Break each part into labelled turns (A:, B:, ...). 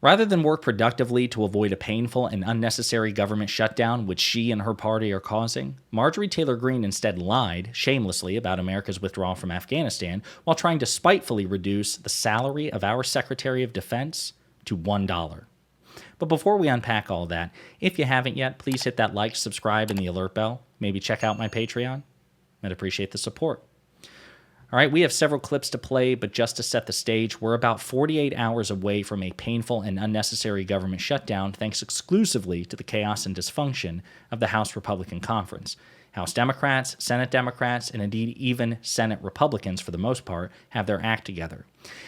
A: Rather than work productively to avoid a painful and unnecessary government shutdown, which she and her party are causing, Marjorie Taylor Greene instead lied shamelessly about America's withdrawal from Afghanistan while trying to spitefully reduce the salary of our Secretary of Defense to $1. But before we unpack all that, if you haven't yet, please hit that like, subscribe, and the alert bell. Maybe check out my Patreon. I'd appreciate the support. All right, we have several clips to play, but just to set the stage, we're about 48 hours away from a painful and unnecessary government shutdown thanks exclusively to the chaos and dysfunction of the House Republican Conference. House Democrats, Senate Democrats, and indeed even Senate Republicans, for the most part, have their act together.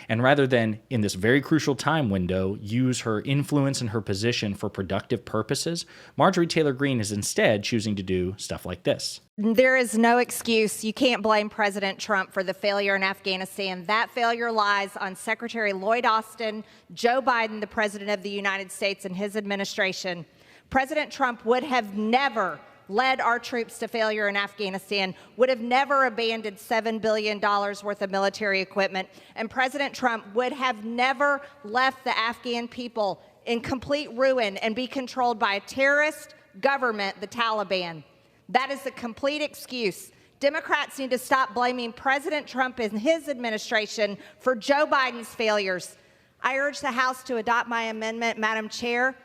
A: And rather than, in this very crucial time window, use her influence and her position for productive purposes, Marjorie Taylor Greene is instead choosing to do stuff like this.
B: There is no excuse. You can't blame President Trump for the failure in Afghanistan. That failure lies on Secretary Lloyd Austin, Joe Biden, the President of the United States, and his administration. President Trump would have never led our troops to failure in Afghanistan, would have never abandoned $7 billion worth of military equipment, and President Trump would have never left the Afghan people in complete ruin and be controlled by a terrorist government, the Taliban. That is a complete excuse. Democrats need to stop blaming President Trump and his administration for Joe Biden's failures. I urge the House to adopt my amendment, Madam Chair,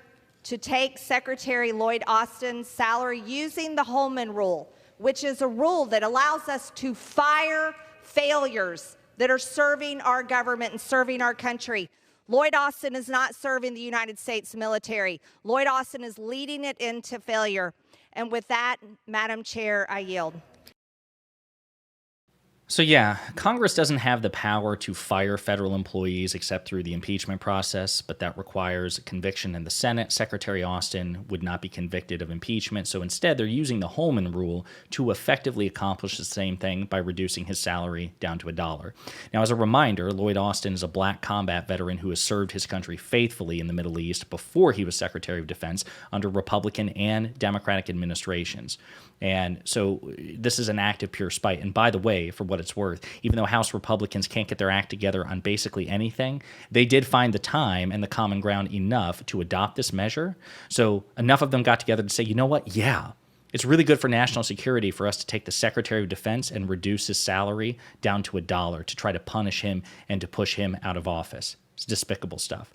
B: to take Secretary Lloyd Austin's salary using the Holman Rule, which is a rule that allows us to fire failures that are serving our government and serving our country. Lloyd Austin is not serving the United States military. Lloyd Austin is leading it into failure. And with that, Madam Chair, I yield.
A: So yeah, Congress doesn't have the power to fire federal employees except through the impeachment process, but that requires a conviction in the Senate. Secretary Austin would not be convicted of impeachment, so instead they're using the Holman Rule to effectively accomplish the same thing by reducing his salary down to $1. Now, as a reminder, Lloyd Austin is a black combat veteran who has served his country faithfully in the Middle East before he was Secretary of Defense under Republican and Democratic administrations. And so this is an act of pure spite. And by the way, for what it's worth, even though House Republicans can't get their act together on basically anything, they did find the time and the common ground enough to adopt this measure. So enough of them got together to say, you know what? Yeah, it's really good for national security for us to take the Secretary of Defense and reduce his salary down to $1 to try to punish him and to push him out of office. It's despicable stuff.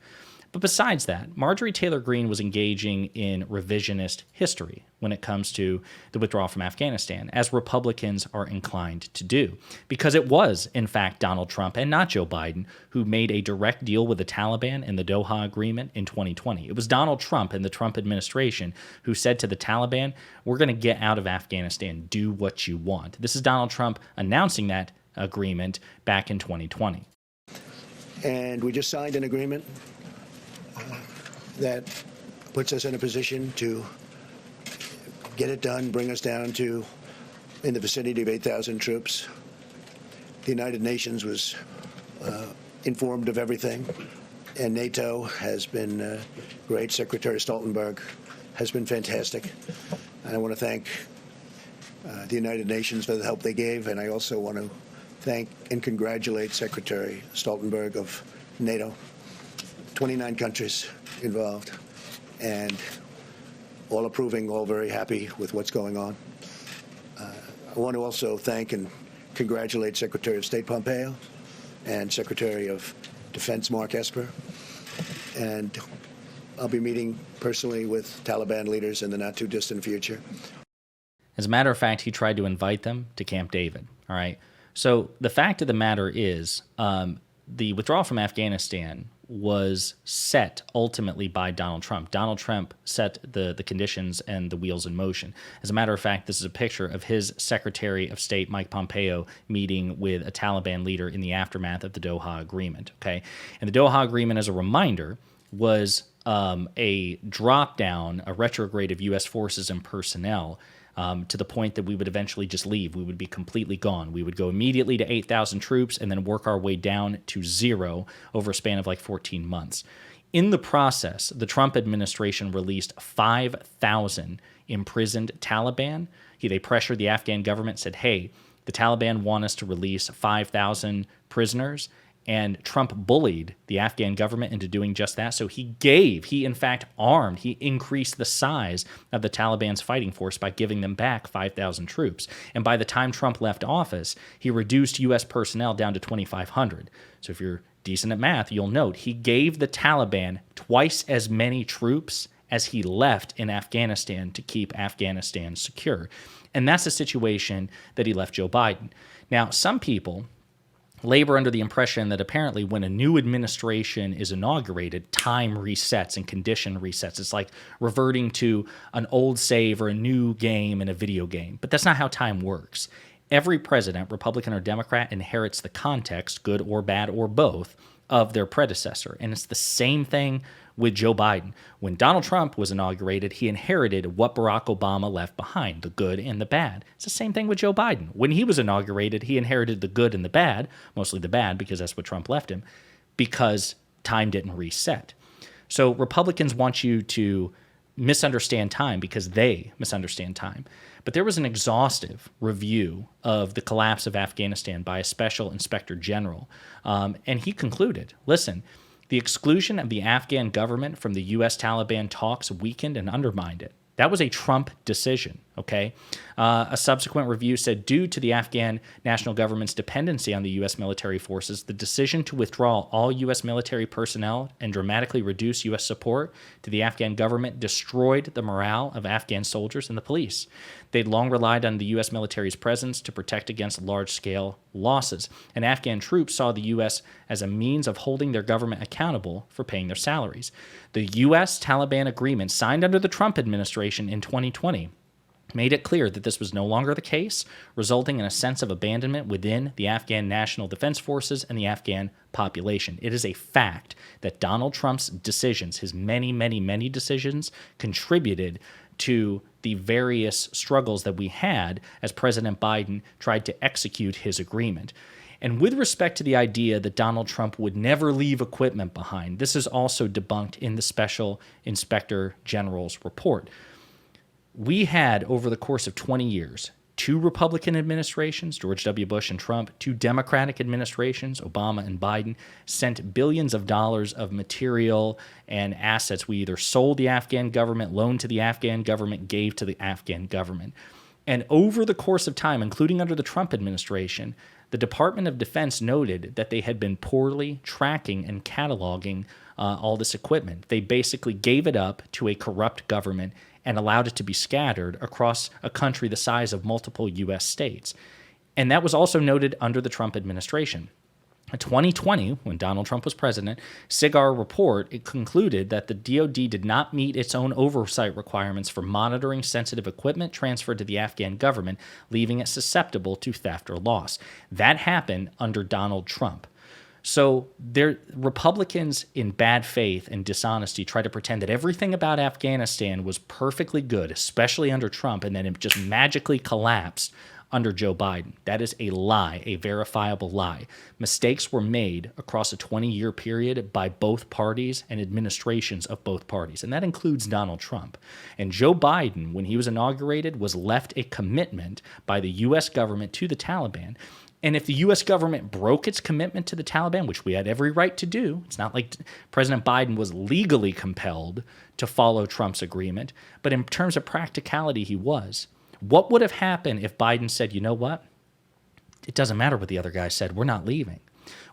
A: But besides that, Marjorie Taylor Greene was engaging in revisionist history when it comes to the withdrawal from Afghanistan, as Republicans are inclined to do, because it was, in fact, Donald Trump and not Joe Biden who made a direct deal with the Taliban in the Doha Agreement in 2020. It was Donald Trump and the Trump administration who said to the Taliban, we're going to get out of Afghanistan, do what you want. This is Donald Trump announcing that agreement back in 2020.
C: And we just signed an agreement that puts us in a position to get it done, bring us down to in the vicinity of 8,000 troops. The United Nations was informed of everything, and NATO has been great. Secretary Stoltenberg has been fantastic. And I want to thank the United Nations for the help they gave, and I also want to thank and congratulate Secretary Stoltenberg of NATO. 29 countries involved, and all approving, all very happy with what's going on. I want to also thank and congratulate Secretary of State Pompeo and Secretary of Defense Mark Esper. And I'll be meeting personally with Taliban leaders in the not-too-distant future.
A: As a matter of fact, he tried to invite them to Camp David, all right? So the fact of the matter is the withdrawal from Afghanistan was set ultimately by Donald Trump. Donald Trump set the conditions and the wheels in motion. As a matter of fact, this is a picture of his Secretary of State, Mike Pompeo, meeting with a Taliban leader in the aftermath of the Doha Agreement, okay? And the Doha Agreement, as a reminder, was a drop-down, a retrograde of U.S. forces and personnel to the point that we would eventually just leave. We would be completely gone. We would go immediately to 8,000 troops and then work our way down to 0 over a span of like 14 months. In the process, the Trump administration released 5,000 imprisoned Taliban. They pressured the Afghan government, said, hey, the Taliban want us to release 5,000 prisoners. And Trump bullied the Afghan government into doing just that. So he in fact armed, he increased the size of the Taliban's fighting force by giving them back 5,000 troops. And by the time Trump left office, he reduced U.S. personnel down to 2,500. So if you're decent at math, you'll note he gave the Taliban twice as many troops as he left in Afghanistan to keep Afghanistan secure. And that's the situation that he left Joe Biden. Now, some people labor under the impression that apparently when a new administration is inaugurated, time resets and condition resets. It's like reverting to an old save or a new game in a video game. But that's not how time works. Every president, Republican or Democrat, inherits the context, good or bad or both, of their predecessor. And it's the same thing with Joe Biden. When Donald Trump was inaugurated, he inherited what Barack Obama left behind, the good and the bad. It's the same thing with Joe Biden. When he was inaugurated, he inherited the good and the bad, mostly the bad because that's what Trump left him, because time didn't reset. So Republicans want you to misunderstand time because they misunderstand time. But there was an exhaustive review of the collapse of Afghanistan by a special inspector general, and he concluded, listen, the exclusion of the Afghan government from the U.S. Taliban talks weakened and undermined it. That was a Trump decision, okay? A subsequent review said, due to the Afghan national government's dependency on the U.S. military forces, the decision to withdraw all U.S. military personnel and dramatically reduce U.S. support to the Afghan government destroyed the morale of Afghan soldiers and the police. They'd long relied on the U.S. military's presence to protect against large-scale losses, and Afghan troops saw the U.S. as a means of holding their government accountable for paying their salaries. The U.S.-Taliban agreement signed under the Trump administration in 2020 made it clear that this was no longer the case, resulting in a sense of abandonment within the Afghan National Defense Forces and the Afghan population. It is a fact that Donald Trump's decisions, his many, many, many decisions, contributed to the various struggles that we had as President Biden tried to execute his agreement. And with respect to the idea that Donald Trump would never leave equipment behind, this is also debunked in the Special Inspector General's report. We had, over the course of 20 years, 2 Republican administrations, George W. Bush and Trump, 2 Democratic administrations, Obama and Biden, sent billions of dollars of material and assets. We either sold the Afghan government, loaned to the Afghan government, gave to the Afghan government. And over the course of time, including under the Trump administration, the Department of Defense noted that they had been poorly tracking and cataloging all this equipment. They basically gave it up to a corrupt government and allowed it to be scattered across a country the size of multiple U.S. states. And that was also noted under the Trump administration. In 2020, when Donald Trump was president, SIGAR report, it concluded that the DoD did not meet its own oversight requirements for monitoring sensitive equipment transferred to the Afghan government, leaving it susceptible to theft or loss. That happened under Donald Trump. So Republicans in bad faith and dishonesty try to pretend that everything about Afghanistan was perfectly good, especially under Trump, and then it just magically collapsed under Joe Biden. That is a lie, a verifiable lie. Mistakes were made across a 20-year period by both parties and administrations of both parties, and that includes Donald Trump. And Joe Biden, when he was inaugurated, was left a commitment by the U.S. government to the Taliban. And if the U.S. government broke its commitment to the Taliban, which we had every right to do, it's not like President Biden was legally compelled to follow Trump's agreement, but in terms of practicality, he was. What would have happened if Biden said, you know what? It doesn't matter what the other guy said. We're not leaving.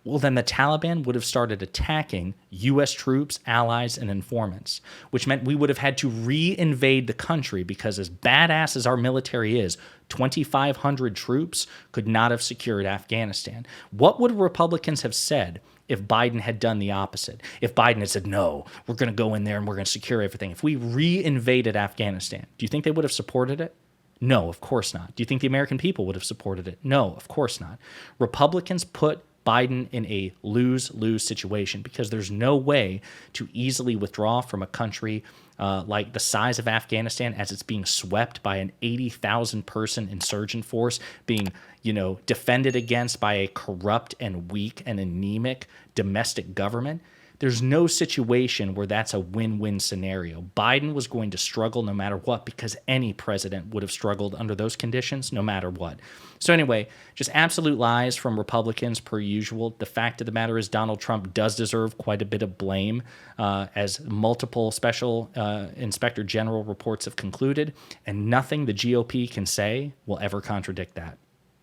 A: Well, then the Taliban would have started attacking U.S. troops, allies, and informants, which meant we would have had to re-invade the country because as badass as our military is, 2,500 troops could not have secured Afghanistan. What would Republicans have said if Biden had done the opposite? If Biden had said, no, we're going to go in there and we're going to secure everything. If we re-invaded Afghanistan, do you think they would have supported it? No, of course not. Do you think the American people would have supported it? No, of course not. Republicans put Biden in a lose-lose situation because there's no way to easily withdraw from a country like the size of Afghanistan as it's being swept by an 80,000 person insurgent force, being, defended against by a corrupt and weak and anemic domestic government. There's no situation where that's a win-win scenario. Biden was going to struggle no matter what, because any president would have struggled under those conditions no matter what. So anyway, just absolute lies from Republicans per usual. The fact of the matter is Donald Trump does deserve quite a bit of blame, as multiple special inspector general reports have concluded, and nothing the GOP can say will ever contradict that.